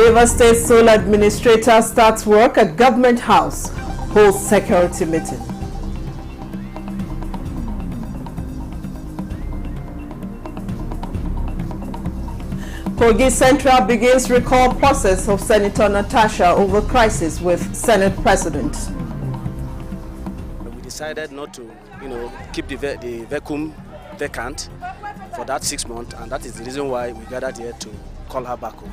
Rivers State Sole Administrator starts work at Government House, holds security meeting. Kogi Central begins recall process of Senator Natasha over crisis with Senate President. We decided not to, keep the vacuum vacant for that 6 months, and that is the reason why we gathered here to call her back home.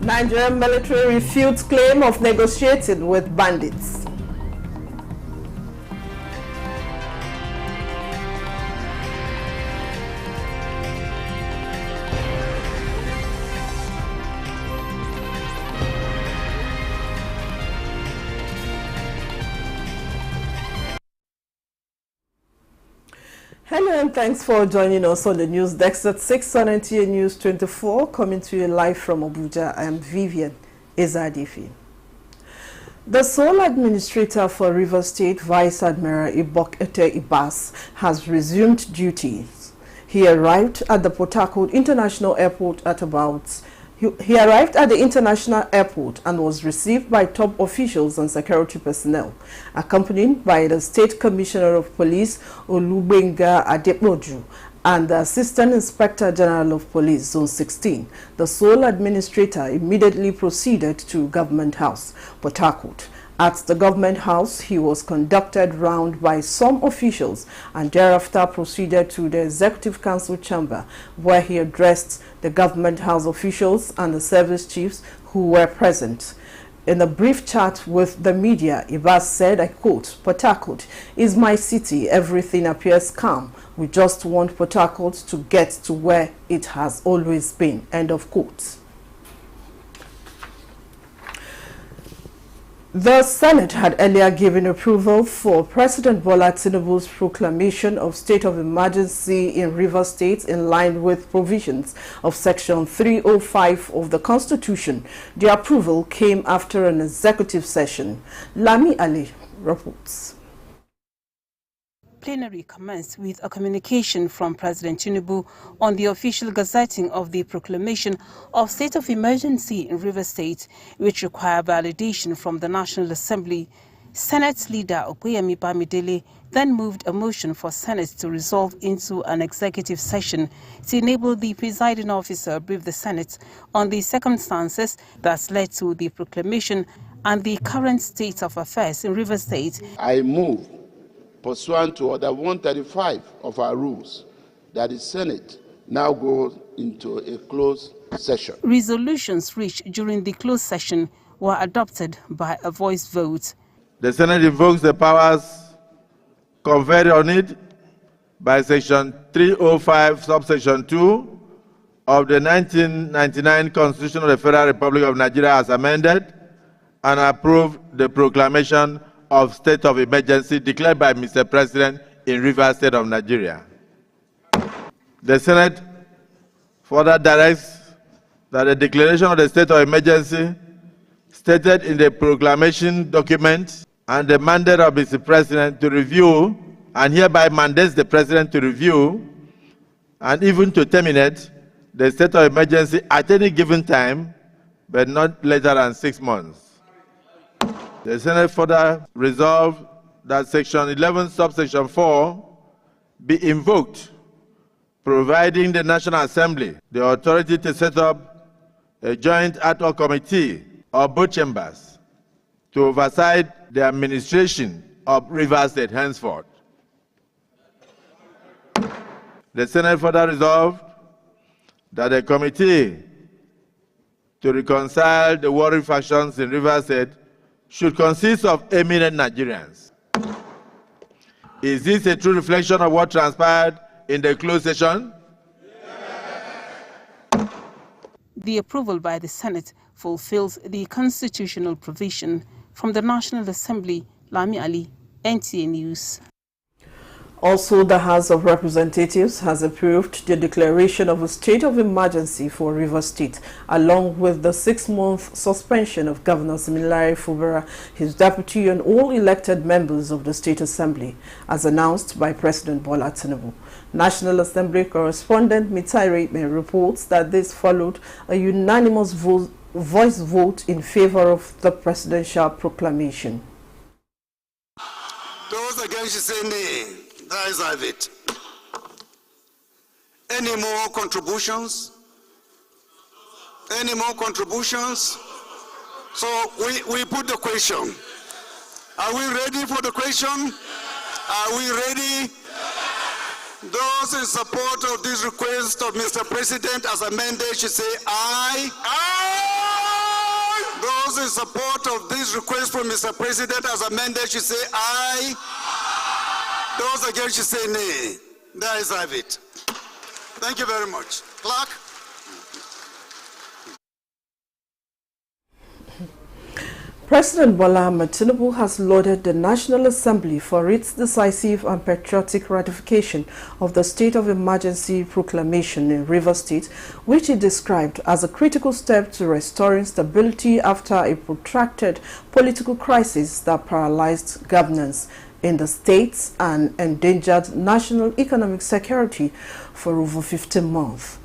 Nigerian military refutes claim of negotiating with bandits. Hello and thanks for joining us on the news desk at 6 on NTA News 24, coming to you live from Abuja. I am Vivian Ezadifi. The sole administrator for Rivers State, Vice Admiral Ibok-Ete Ibas, has resumed duties. He arrived at the Port Harcourt International Airport at He arrived at the international airport and was received by top officials and security personnel, accompanied by the State Commissioner of Police, Olubenga Adepoju, and the Assistant Inspector General of Police, Zone 16. The sole administrator immediately proceeded to Government House, Port Harcourt. At the Government House, he was conducted round by some officials and thereafter proceeded to the Executive Council chamber, where he addressed the Government House officials and the service chiefs who were present. In a brief chat with the media, Ibas said, I quote, "Port Harcourt is my city. Everything appears calm. We just want Port Harcourt to get to where it has always been." End of quote. The Senate had earlier given approval for President Bola Tinubu's proclamation of state of emergency in Rivers State in line with provisions of Section 305 of the Constitution. The approval came after an executive session. Lami Ali reports. Plenary commenced with a communication from President Tinubu on the official gazetting of the proclamation of state of emergency in Rivers State, which required validation from the National Assembly. Senate leader Okoyemi Bamidele then moved a motion for Senate to resolve into an executive session to enable the presiding officer brief the Senate on the circumstances that led to the proclamation and the current state of affairs in Rivers State. I move, pursuant to Order 135 of our rules, that the Senate now goes into a closed session. Resolutions reached during the closed session were adopted by a voice vote. The Senate invokes the powers conferred on it by Section 305, subsection 2 of the 1999 Constitution of the Federal Republic of Nigeria as amended, and approve the proclamation of state of emergency declared by Mr. President in Rivers State of Nigeria. The Senate further directs that the declaration of the state of emergency stated in the proclamation document and the mandate of Mr. President to review, and hereby mandates the President to review and even to terminate the state of emergency at any given time, but not later than 6 months. The Senate further resolved that Section 11, subsection 4 be invoked, providing the National Assembly the authority to set up a joint ad hoc committee of both chambers to oversight the administration of Rivers State henceforth. The Senate further resolved that the committee to reconcile the warring factions in Rivers State should consist of eminent Nigerians. Is this a true reflection of what transpired in the closed session? The approval by the Senate fulfills the constitutional provision. From the National Assembly, Lami Ali, NTA News. Also, the House of Representatives has approved the declaration of a state of emergency for Rivers State, along with the 6-month suspension of Governor Siminalayi Fubara, his deputy, and all elected members of the State Assembly, as announced by President Bola Tinubu. National Assembly correspondent Mitai Reitman reports that this followed a unanimous voice vote in favor of the presidential proclamation. Those against say nay. That is have it. Any more contributions? Any more contributions? So we put the question. Are we ready for the question? Are we ready? Those in support of this request of Mr. President as amended should say aye. Aye. Those in support of this request from Mr. President as amended should say aye. Those against should say nay. There is have it. Thank you very much. Clerk. President Bola Ahmed Tinubu has lauded the National Assembly for its decisive and patriotic ratification of the state of emergency proclamation in Rivers State, which he described as a critical step to restoring stability after a protracted political crisis that paralyzed governance in the states and endangered national economic security for over 15 months.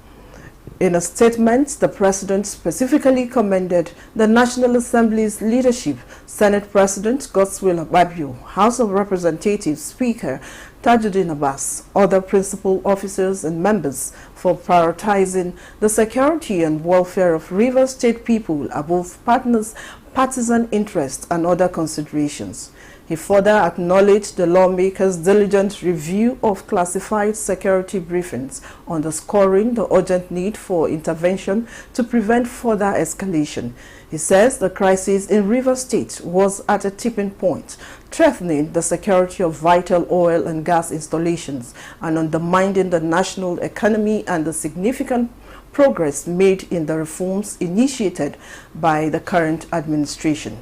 In a statement, the President specifically commended the National Assembly's leadership, Senate President Godswill Akpabio, House of Representatives Speaker Tajuddin Abbas, other principal officers and members for prioritizing the security and welfare of Rivers State people above partisan interests and other considerations. He further acknowledged the lawmakers' diligent review of classified security briefings, underscoring the urgent need for intervention to prevent further escalation. He says the crisis in Rivers State was at a tipping point, threatening the security of vital oil and gas installations and undermining the national economy and the significant progress made in the reforms initiated by the current administration.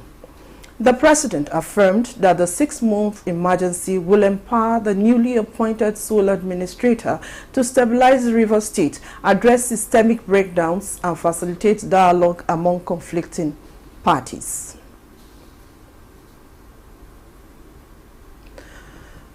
The President affirmed that the 6-month emergency will empower the newly appointed sole administrator to stabilize Rivers State, address systemic breakdowns, and facilitate dialogue among conflicting parties.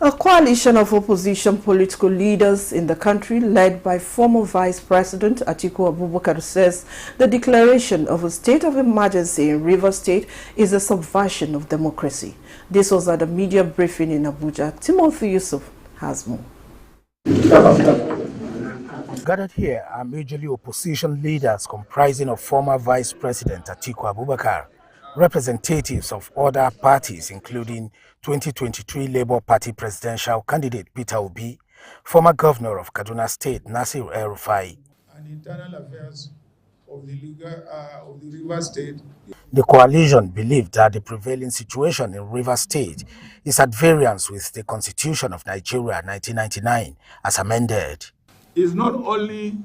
A coalition of opposition political leaders in the country, led by former Vice President Atiku Abubakar, says the declaration of a state of emergency in Rivers State is a subversion of democracy. This was at a media briefing in Abuja. Timothy Yusuf has more. Gathered here are majorly opposition leaders comprising of former Vice President Atiku Abubakar, representatives of other parties including 2023 Labour Party presidential candidate Peter Obi, former governor of Kaduna State Nasir El-Rufai, and internal affairs of the Rivers State. The coalition believed that the prevailing situation in Rivers State is at variance with the Constitution of Nigeria 1999 as amended. It's not only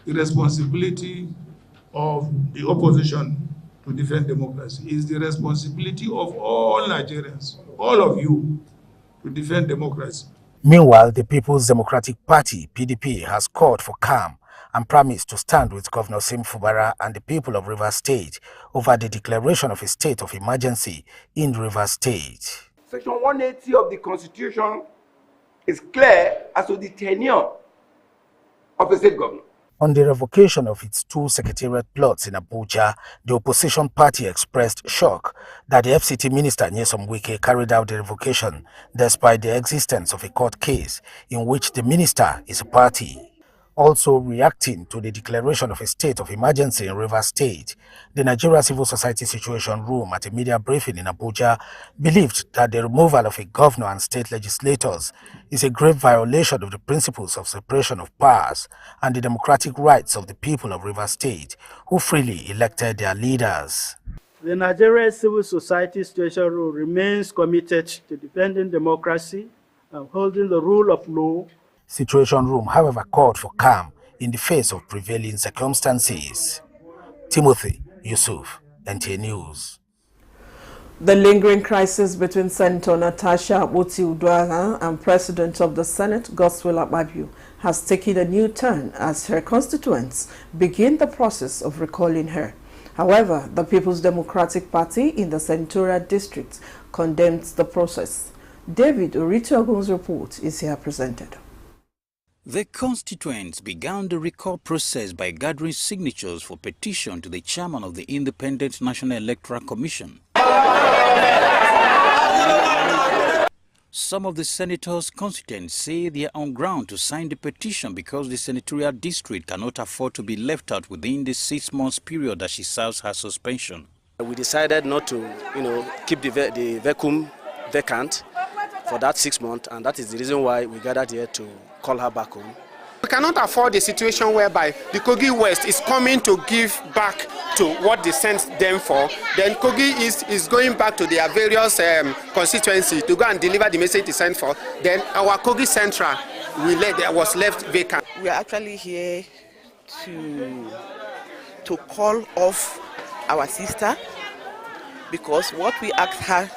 the responsibility of the opposition to defend democracy, it's the responsibility of all Nigerians, all of you, to defend democracy. Meanwhile, the People's Democratic Party, PDP, has called for calm and promised to stand with Governor Sim Fubara and the people of Rivers State over the declaration of a state of emergency in Rivers State. Section 180 of the Constitution is clear as to the tenure of the state governor. On the revocation of its 2 secretariat plots in Abuja, the opposition party expressed shock that the FCT minister Nyesom Wike carried out the revocation despite the existence of a court case in which the minister is a party. Also reacting to the declaration of a state of emergency in Rivers State, the Nigeria Civil Society Situation Room at a media briefing in Abuja believed that the removal of a governor and state legislators is a grave violation of the principles of separation of powers and the democratic rights of the people of Rivers State, who freely elected their leaders. The Nigeria Civil Society Situation Room remains committed to defending democracy and holding the rule of law. Situation Room, however, called for calm in the face of prevailing circumstances. Timothy Yusuf, NTA News. The lingering crisis between Senator Natasha Akpoti-Uduaghan and President of the Senate, Godswill Akpabio, has taken a new turn as her constituents begin the process of recalling her. However, the People's Democratic Party in the senatorial district condemns the process. David Oritogun's report is here presented. The constituents began the recall process by gathering signatures for petition to the chairman of the Independent National Electoral Commission. Some of the senators' constituents say they are on ground to sign the petition because the senatorial district cannot afford to be left out within the 6-month period that she serves her suspension. We decided not to, keep the vacuum vacant for that 6 months, and that is the reason why we gathered here to call her back home. We cannot afford a situation whereby the Kogi West is coming to give back to what they sent them for. Then Kogi East is going back to their various constituencies to go and deliver the message they sent for. Then our Kogi Central was left vacant. We are actually here to call off our sister because what we asked her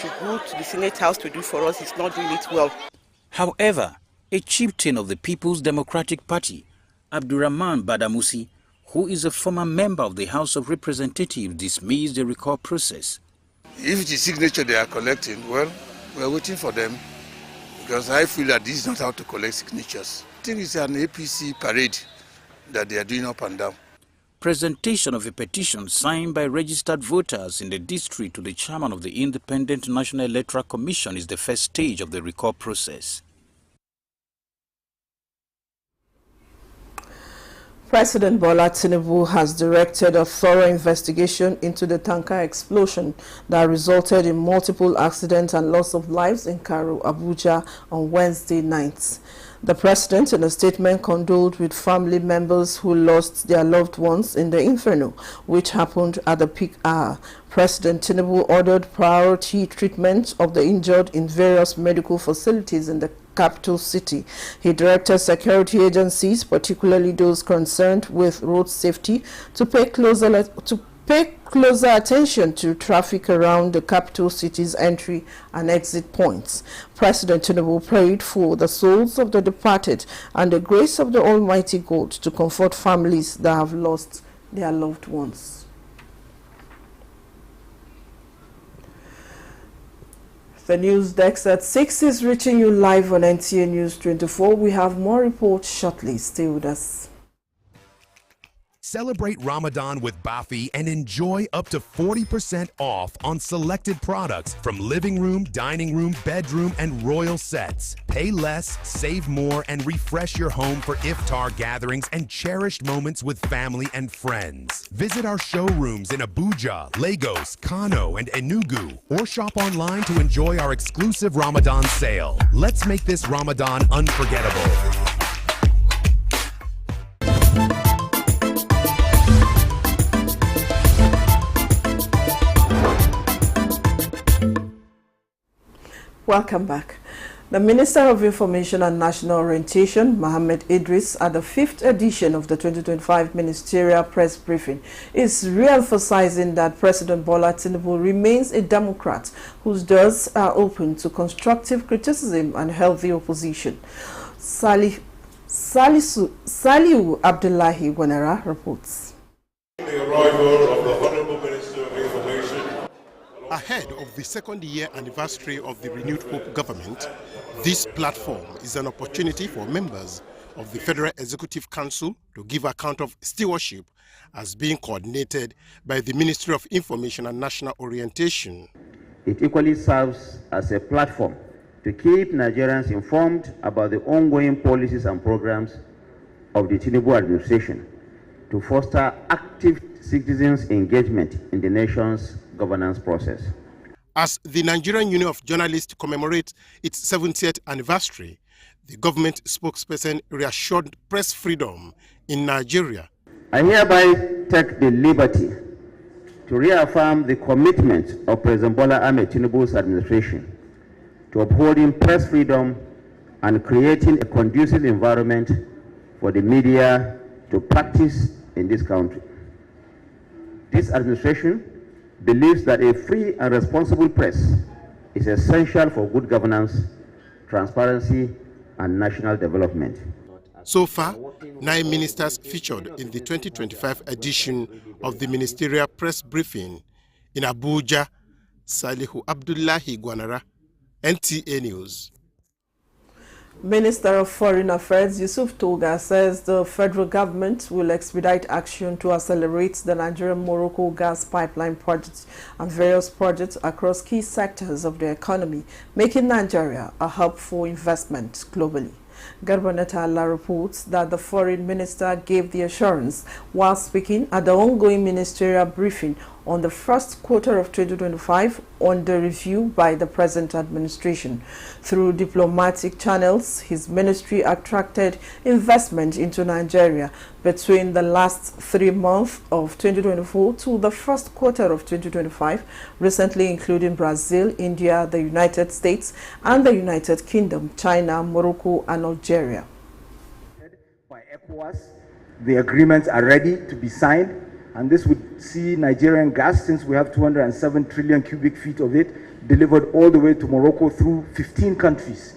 to go to the Senate House to do for us is not doing it well. However, a chieftain of the People's Democratic Party, Abdurrahman Badamusi, who is a former member of the House of Representatives, dismissed the recall process. If the signature they are collecting, well, we're waiting for them because I feel that this is not how to collect signatures. I think it's an APC parade that they are doing up and down. Presentation of a petition signed by registered voters in the district to the chairman of the Independent National Electoral Commission is the first stage of the recall process. President Bola Tinubu has directed a thorough investigation into the tanker explosion that resulted in multiple accidents and loss of lives in Karu, Abuja on Wednesday night. The president, in a statement, condoled with family members who lost their loved ones in the inferno, which happened at the peak hour. President Tinubu ordered priority treatment of the injured in various medical facilities in the capital city. He directed security agencies, particularly those concerned with road safety, to pay closer attention to traffic around the capital city's entry and exit points. President Tinubu prayed for the souls of the departed and the grace of the Almighty God to comfort families that have lost their loved ones. The news desk at 6 is reaching you live on NTA News 24. We have more reports shortly. Stay with us. Celebrate Ramadan with Bafi and enjoy up to 40% off on selected products from living room, dining room, bedroom, and royal sets. Pay less, save more, and refresh your home for iftar gatherings and cherished moments with family and friends. Visit our showrooms in Abuja, Lagos, Kano, and Enugu, or shop online to enjoy our exclusive Ramadan sale. Let's make this Ramadan unforgettable. Welcome back. The Minister of Information and National Orientation, Mohammed Idris, at the 5th edition of the 2025 Ministerial Press Briefing, is re-emphasizing that President Bola Tinubu remains a Democrat whose doors are open to constructive criticism and healthy opposition. Saliu Abdullahi Wanera reports. The arrival of the Honorable Minister of Information. Ahead of the second-year anniversary of the Renewed Hope government, this platform is an opportunity for members of the Federal Executive Council to give account of stewardship as being coordinated by the Ministry of Information and National Orientation. It equally serves as a platform to keep Nigerians informed about the ongoing policies and programs of the Tinubu administration to foster active citizens' engagement in the nation's governance process. As the Nigerian Union of Journalists commemorates its 70th anniversary, the government spokesperson reassured press freedom in Nigeria. I hereby take the liberty to reaffirm the commitment of President Bola Ahmed Tinubu's administration to upholding press freedom and creating a conducive environment for the media to practice in this country. This administration believes that a free and responsible press is essential for good governance, transparency, and national development. So far, 9 ministers featured in the 2025 edition of the Ministerial Press Briefing in Abuja. Salihu Abdullahi Gwanara, NTA News. Minister of Foreign Affairs Yusuf Toga says the federal government will expedite action to accelerate the Nigerian-Morocco gas pipeline project and various projects across key sectors of the economy, making Nigeria a hub for investment globally. Garbaneta Allah reports that the foreign minister gave the assurance while speaking at the ongoing ministerial briefing on the first quarter of 2025 on the review by the present administration. Through diplomatic channels, his ministry attracted investment into Nigeria between the last 3 months of 2024 to the first quarter of 2025, recently including Brazil, India, the United States, and the United Kingdom, China, Morocco, and Algeria. By ECOWAS, the agreements are ready to be signed, and this would see Nigerian gas, since we have 207 trillion cubic feet of it, delivered all the way to Morocco through 15 countries.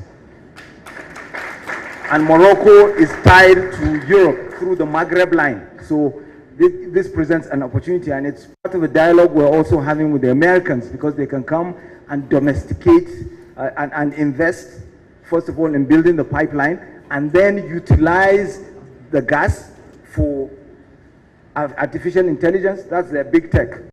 And Morocco is tied to Europe through the Maghreb line. So this presents an opportunity, and it's part of the dialogue we're also having with the Americans, because they can come and domesticate and invest, first of all, in building the pipeline, and then utilize the gas for artificial intelligence. That's their big tech.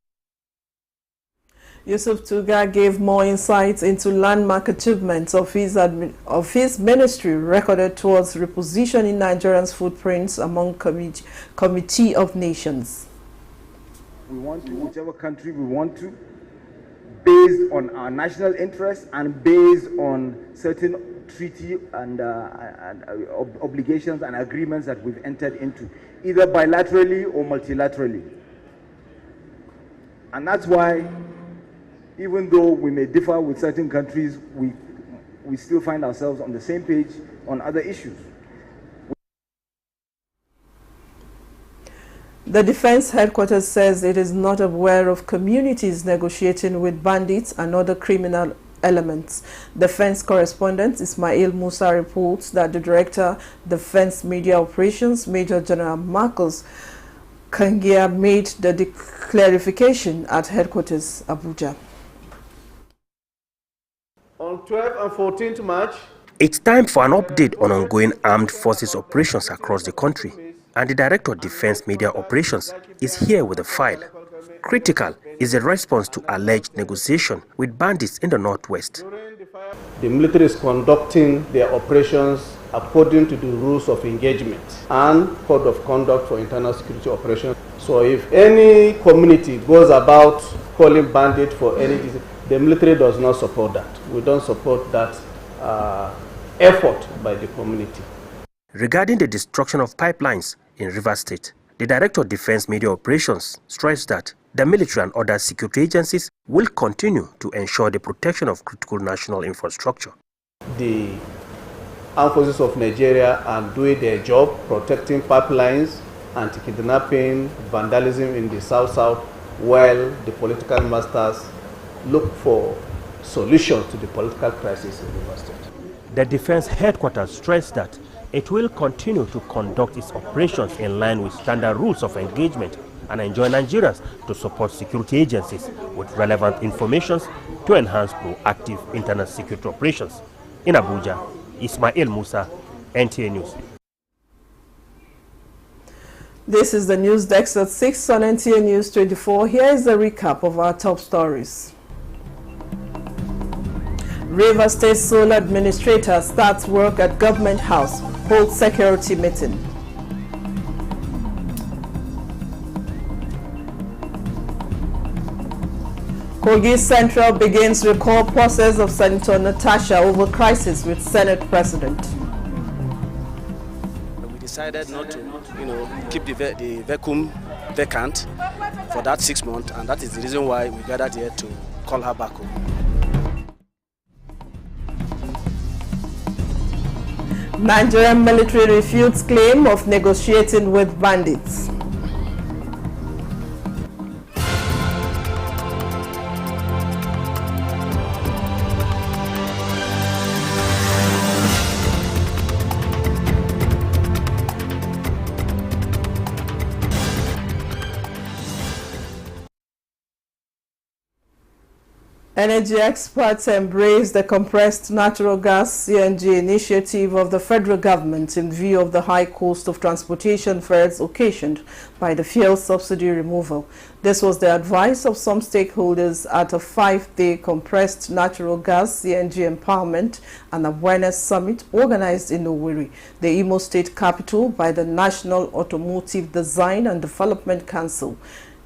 Yusuf Tuga gave more insights into landmark achievements of his ministry recorded towards repositioning Nigerians' footprints among Committee of Nations. We want to, whichever country we want to, based on our national interests and based on certain treaty and obligations and agreements that we've entered into, either bilaterally or multilaterally. And that's why, even though we may differ with certain countries, we still find ourselves on the same page on other issues. The Defense Headquarters says it is not aware of communities negotiating with bandits and other criminal elements. Defense correspondent Ismail Musa reports that the Director, Defense Media Operations, Major General Marcus Kangia, made the clarification at Headquarters, Abuja. On 12th and 14th March, it's time for an update on ongoing armed forces operations across the country, and the Director of Defense Media Operations is here with a file. Critical is the response to alleged negotiation with bandits in the Northwest. The military is conducting their operations according to the rules of engagement and code of conduct for internal security operations. So if any community goes about calling bandit for any reason, the military does not support that. We don't support that effort by the community. Regarding the destruction of pipelines in Rivers State, the Director of Defense Media Operations stressed that the military and other security agencies will continue to ensure the protection of critical national infrastructure. The armed forces of Nigeria are doing their job, protecting pipelines, anti-kidnapping, vandalism in the South-South, while the political masters look for solutions to the political crisis in Rivers State. The Defense Headquarters stressed that it will continue to conduct its operations in line with standard rules of engagement and enjoin Nigerians to support security agencies with relevant information to enhance proactive internal security operations. In Abuja, Ismail Musa, NTA News. This is the news desk at 6 on NTA News 24. Here is a recap of our top stories. Rivers State Sole Administrator starts work at Government House, holds security meeting. Kogi Central begins recall process of Senator Natasha over crisis with Senate President. We decided not to, keep the vacuum vacant for that 6 months, and that is the reason why we gathered here to call her back home. Nigerian military refutes claim of negotiating with bandits. Energy experts embrace the compressed natural gas (CNG) initiative of the federal government in view of the high cost of transportation fares occasioned by the fuel subsidy removal. This was the advice of some stakeholders at a 5-day compressed natural gas (CNG) empowerment and awareness summit organized in Owerri, the Imo State capital, by the National Automotive Design and Development Council.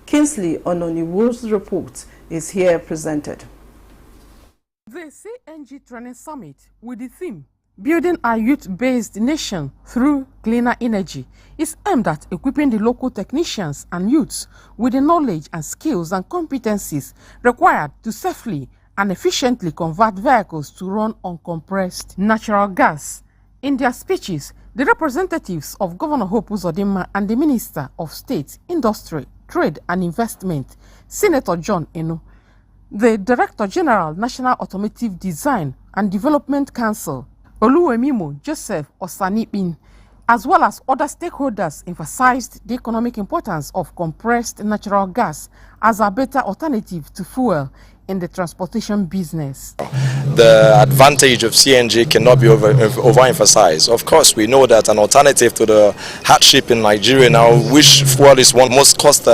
Kingsley Ononiwu's report is here presented. The CNG Training Summit, with the theme Building a Youth-Based Nation Through Cleaner Energy, is aimed at equipping the local technicians and youths with the knowledge and skills and competencies required to safely and efficiently convert vehicles to run on compressed natural gas. In their speeches, the representatives of Governor Hope Uzodinma and the Minister of State, Industry, Trade and Investment, Senator John Eno, the Director General, National Automotive Design and Development Council, Oluwemimo Joseph Osanipin, as well as other stakeholders, emphasized the economic importance of compressed natural gas as a better alternative to fuel in the transportation business. The advantage of CNG cannot be overemphasized. Of course, we know that an alternative to the hardship in Nigeria now, which fuel is one most cost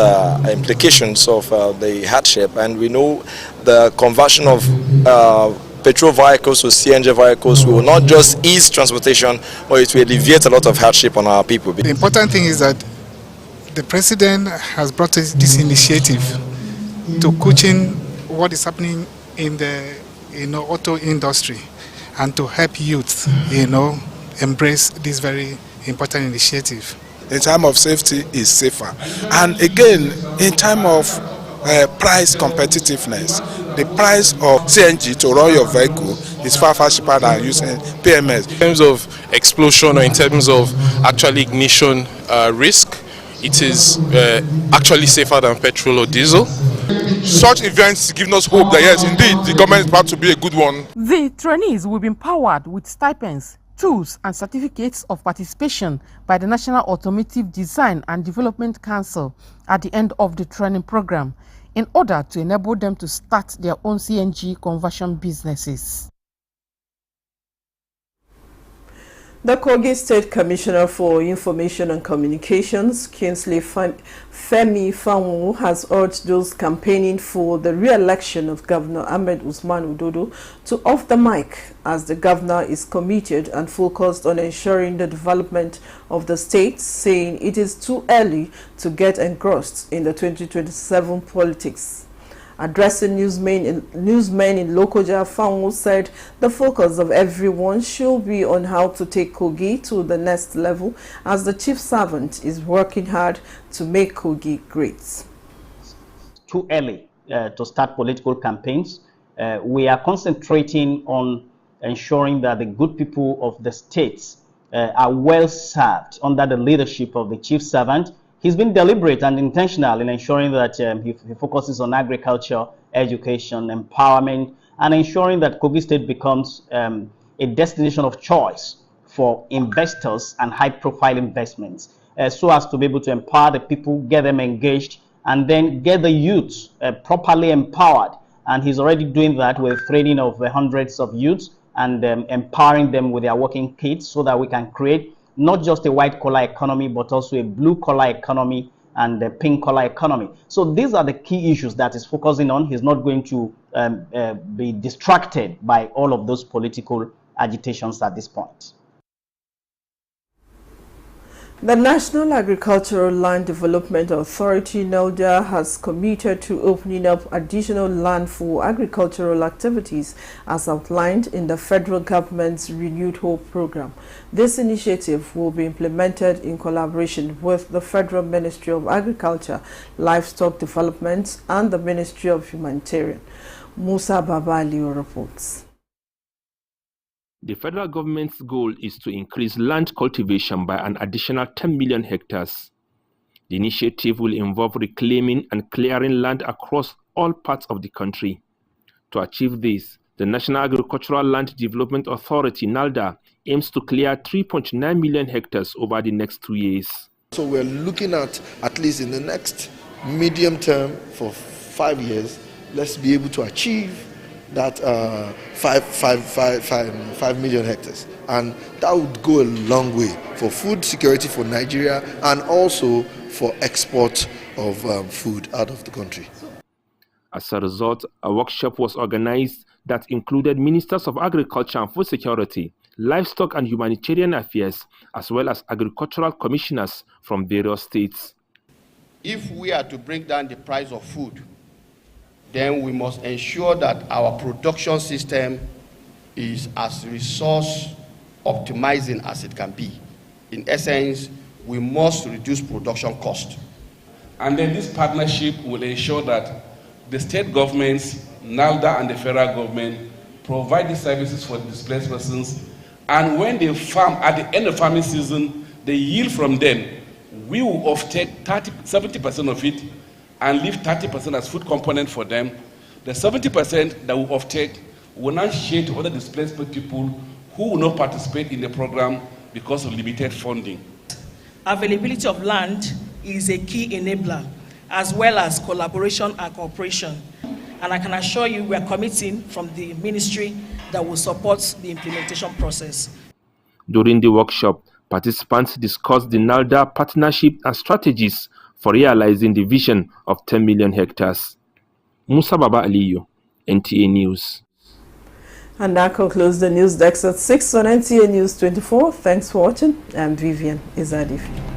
implications of the hardship, and we know the conversion of petrol vehicles to CNG vehicles will not just ease transportation, but it will alleviate a lot of hardship on our people. The important thing is that the President has brought this initiative to coaching what is happening in the auto industry and to help youth embrace this very important initiative. In time of safety is safer, and again in time of price competitiveness, the price of CNG to run your vehicle is far cheaper than using PMS. In terms of explosion or in terms of actually ignition risk, it is actually safer than petrol or diesel. Such events give us hope that yes, indeed, the government is about to be a good one. The trainees will be empowered with stipends, tools and certificates of participation by the National Automotive Design and Development Council at the end of the training program in order to enable them to start their own CNG conversion businesses. The Kogi State Commissioner for Information and Communications, Kingsley Femi Fanwu, has urged those campaigning for the re-election of Governor Ahmed Usman Ododo to off the mic, as the governor is committed and focused on ensuring the development of the state, saying it is too early to get engrossed in the 2027 politics. Addressing newsmen in Lokoja, Fanwu said the focus of everyone should be on how to take Kogi to the next level, as the chief servant is working hard to make Kogi great. Too early to start political campaigns. We are concentrating on ensuring that the good people of the states are well served under the leadership of the chief servant. He's been deliberate and intentional in ensuring that he focuses on agriculture, education, empowerment, and ensuring that Kogi State becomes a destination of choice for investors and high-profile investments, so as to be able to empower the people, get them engaged, and then get the youths properly empowered. And he's already doing that with training of hundreds of youths and empowering them with their working kits, so that we can create not just a white-collar economy, but also a blue-collar economy and a pink-collar economy. So these are the key issues that he's focusing on. He's not going to be distracted by all of those political agitations at this point. The National Agricultural Land Development Authority, NALDA, has committed to opening up additional land for agricultural activities as outlined in the federal government's Renewed Hope program. This initiative will be implemented in collaboration with the Federal Ministry of Agriculture, Livestock Development and the Ministry of Humanitarian. Musa Babalio reports. The federal government's goal is to increase land cultivation by an additional 10 million hectares. The initiative will involve reclaiming and clearing land across all parts of the country. To achieve this, the National Agricultural Land Development Authority, NALDA, aims to clear 3.9 million hectares over the next 2 years. So we're looking at least in the next medium term for 5 years, let's be able to achieve that 5 million hectares. And that would go a long way for food security for Nigeria and also for export of food out of the country. As a result, a workshop was organized that included ministers of agriculture and food security, livestock and humanitarian affairs, as well as agricultural commissioners from various states. If we are to bring down the price of food, then we must ensure that our production system is as resource optimizing as it can be. In essence, we must reduce production cost. And then this partnership will ensure that the state governments, NALDA and the federal government provide the services for displaced persons, and when they farm, at the end of farming season, the yield from them, we will offtake 70% of it and leave 30% as food component for them. The 70% that we offtake will now share to other displaced people who will not participate in the program because of limited funding. Availability of land is a key enabler, as well as collaboration and cooperation. And I can assure you we are committing from the ministry that will support the implementation process. During the workshop, participants discussed the NALDA partnership and strategies for realizing the vision of 10 million hectares. Musa Baba Aliyu, NTA News. And that concludes the news desk at 6 on NTA News 24. Thanks for watching. I'm Vivian Izadifi.